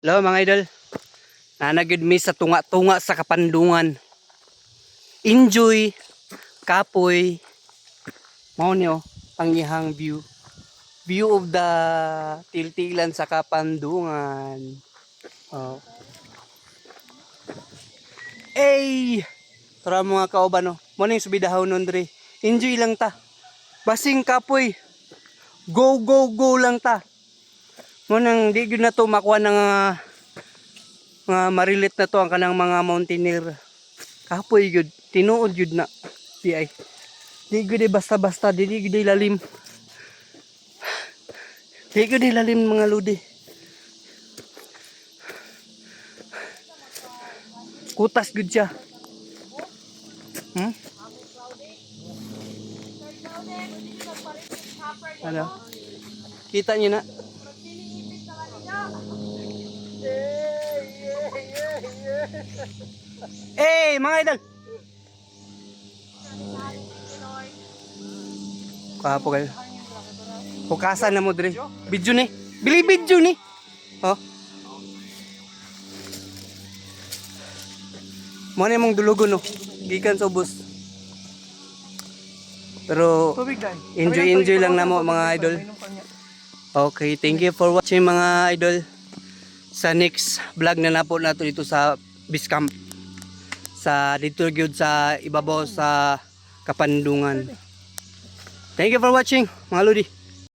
Hello mga idol. Nanagid mi sa tunga-tunga sa Kapandungan. Enjoy kapoy. Mao niyo ang ihang view. View of the tiltilan sa Kapandungan. Oh. Hey! Tara mga kauban no. Mo ning subidahon nun dre. Enjoy lang ta. Basing kapoy. Go go go lang ta. Mo nang di gyud na to makuha ng mga marilit na to ang kanang mga mountaineer. Kapoy gyud, tinuod gyud na. Di ay. Di gyud basta-basta, di gyud lalim. Di gyud lalim mga ludi. Kutas gyud siya. Hmm? Ano? Kita niyo na. Eh, mga idol. Kapo kayo. Hukasan na mo dire. Video ni. Bili video ni. Oh. Mo na mong dulugon no. Gikan sa ubos. Pero enjoy lang na mo mga idol. Okay, thank you for watching mga idol. Sa next vlog na napo nato dito sa Biscamp. Sa dito gyud sa ibabaw sa Kapandungan. Thank you for watching mga lodi.